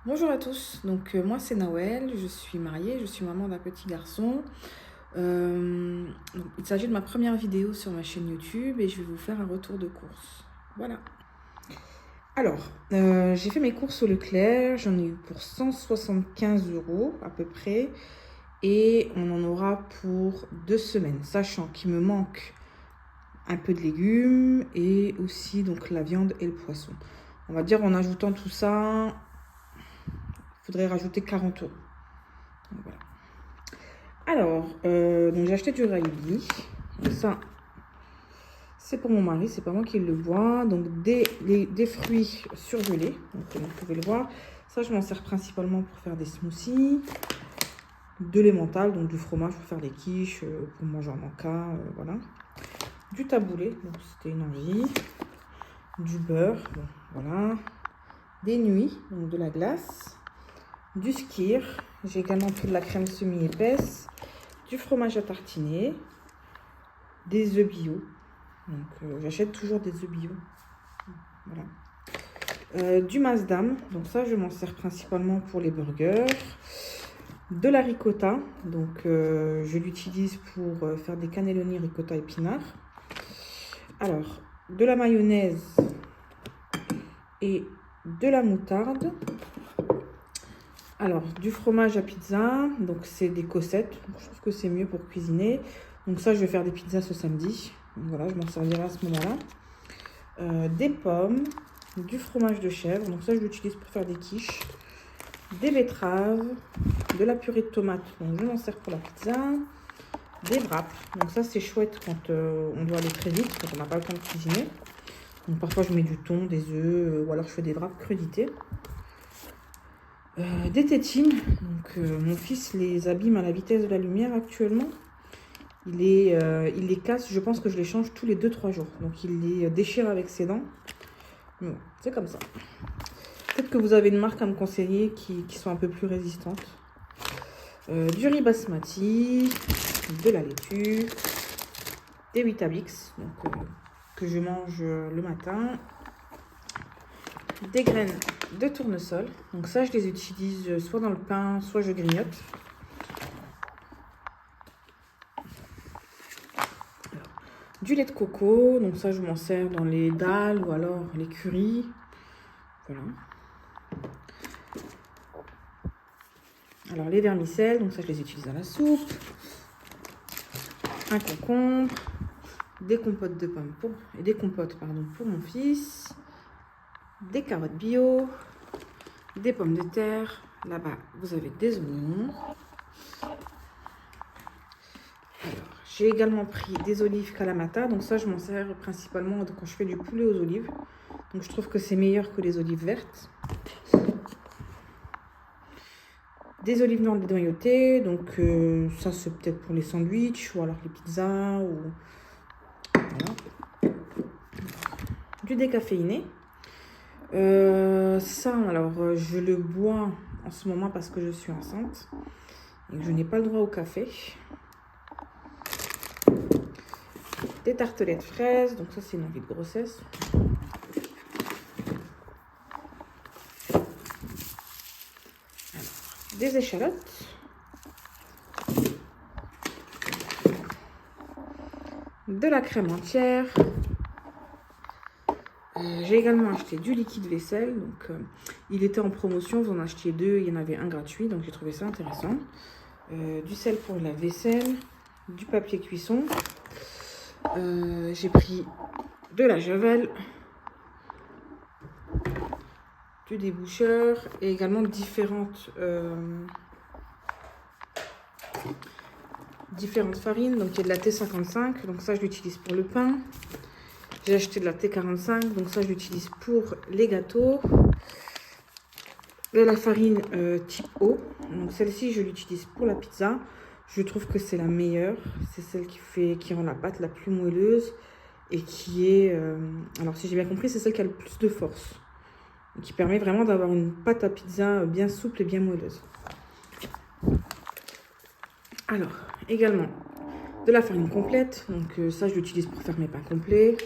Bonjour à tous, moi c'est Nawel, je suis mariée, je suis maman d'un petit garçon. Il s'agit de ma première vidéo sur ma chaîne YouTube et je vais vous faire un retour de course. Voilà. Alors, j'ai fait mes courses au Leclerc, j'en ai eu pour 175 € à peu près et on en aura pour 2 semaines, sachant qu'il me manque un peu de légumes et aussi donc la viande et le poisson. On va dire en ajoutant tout ça, il faudrait rajouter 40 €. Donc, voilà. Alors, donc j'ai acheté du Raili. Ça, c'est pour mon mari, c'est pas moi qui le bois. Donc des fruits surgelés, donc, comme vous pouvez le voir. Ça, je m'en sers principalement pour faire des smoothies. De l'emmental, donc du fromage pour faire des quiches, pour manger en encas, voilà. Du taboulé, donc c'était une envie. Du beurre, bon, voilà. Des nuits, donc de la glace. Du skyr. J'ai également pris de la crème semi-épaisse. Du fromage à tartiner, des œufs bio. Donc j'achète toujours des œufs bio. Voilà. Du Maasdam, donc ça je m'en sers principalement pour les burgers. De la ricotta, donc je l'utilise pour faire des cannelloni ricotta épinards. Alors, de la mayonnaise et de la moutarde. Alors, du fromage à pizza, donc c'est des Cossettes, donc je trouve que c'est mieux pour cuisiner. Donc ça, je vais faire des pizzas ce samedi. Donc voilà, je m'en servirai à ce moment-là. Des pommes, du fromage de chèvre, donc ça je l'utilise pour faire des quiches. Des betteraves, de la purée de tomates, donc je m'en sers pour la pizza. Des wraps, donc ça c'est chouette quand on doit aller très vite, quand on n'a pas le temps de cuisiner. Donc parfois je mets du thon, des œufs, ou alors je fais des wraps crudités. Des tétines, donc mon fils les abîme à la vitesse de la lumière actuellement. Il les casse, je pense que je les change tous les 2-3 jours. Donc il les déchire avec ses dents. Mais bon, c'est comme ça. Peut-être que vous avez une marque à me conseiller qui sont un peu plus résistantes. Du riz basmati, de la laitue, des Weetabix, donc, que je mange le matin. Des graines de tournesol. Donc ça, je les utilise soit dans le pain, soit je grignote. Alors, du lait de coco. Donc ça, je m'en sers dans les dalles ou alors les currys. Voilà. Alors les vermicelles, donc ça, je les utilise dans la soupe. Un concombre. Des compotes de pommes des compotes pour mon fils. Des carottes bio. Des pommes de terre. Là-bas, vous avez des oignons. Alors, j'ai également pris des olives Kalamata. Donc ça, je m'en sers principalement quand je fais du poulet aux olives. Donc je trouve que c'est meilleur que les olives vertes. Des olives noires dénoyautées. Donc ça, c'est peut-être pour les sandwichs ou alors les pizzas. Voilà. Du décaféiné. Ça, alors, je le bois en ce moment parce que je suis enceinte et que je n'ai pas le droit au café. Des tartelettes fraises, donc ça, c'est une envie de grossesse. Alors, des échalotes. De la crème entière. J'ai également acheté du liquide vaisselle, donc il était en promotion, vous en achetiez 2, il y en avait un gratuit, donc j'ai trouvé ça intéressant. Du sel pour la vaisselle, du papier cuisson, j'ai pris de la javel, du déboucheur et également différentes farines. Donc il y a de la T55, donc ça je l'utilise pour le pain. J'ai acheté de la T45, donc ça je l'utilise pour les gâteaux. De la farine type O, donc celle-ci je l'utilise pour la pizza. Je trouve que c'est la meilleure, c'est celle qui rend la pâte la plus moelleuse et qui est, alors si j'ai bien compris, c'est celle qui a le plus de force, et qui permet vraiment d'avoir une pâte à pizza bien souple et bien moelleuse. Alors, également de la farine complète, donc ça je l'utilise pour faire mes pains complets.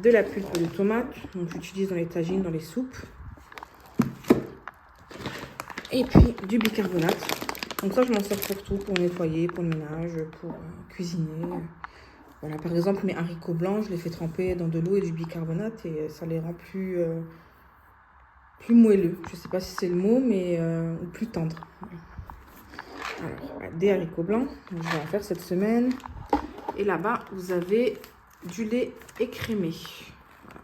De la pulpe de tomate, donc j'utilise dans les tagines, dans les soupes. Et puis du bicarbonate. Donc ça, je m'en sers pour tout, pour nettoyer, pour le ménage, pour cuisiner. Voilà, par exemple, mes haricots blancs, je les fais tremper dans de l'eau et du bicarbonate et ça les rend plus moelleux. Je ne sais pas si c'est le mot, mais ou plus tendres. Voilà. Alors, des haricots blancs, je vais en faire cette semaine. Et là-bas, vous avez du lait écrémé.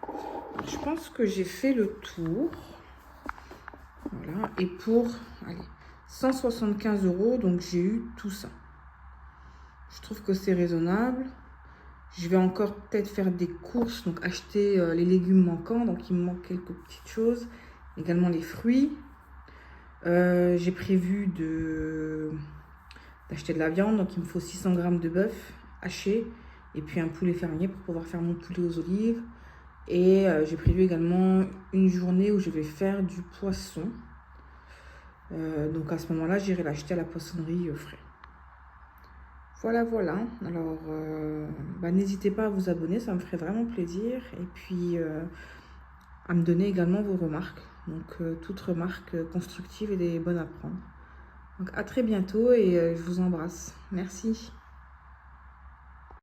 Voilà. Je pense que j'ai fait le tour. Voilà, et pour 175 €, donc j'ai eu tout ça. Je trouve que c'est raisonnable. Je vais encore peut-être faire des courses, donc acheter les légumes manquants. Donc il me manque quelques petites choses. Également les fruits. J'ai prévu d'acheter de la viande. Donc il me faut 600 g de bœuf haché. Et puis un poulet fermier pour pouvoir faire mon poulet aux olives. Et j'ai prévu également une journée où je vais faire du poisson. Donc à ce moment-là, j'irai l'acheter à la poissonnerie frais. Voilà, voilà. Alors, n'hésitez pas à vous abonner, ça me ferait vraiment plaisir. Et puis, à me donner également vos remarques. Donc, toute remarque constructive et des bonnes à prendre. Donc, à très bientôt et je vous embrasse. Merci.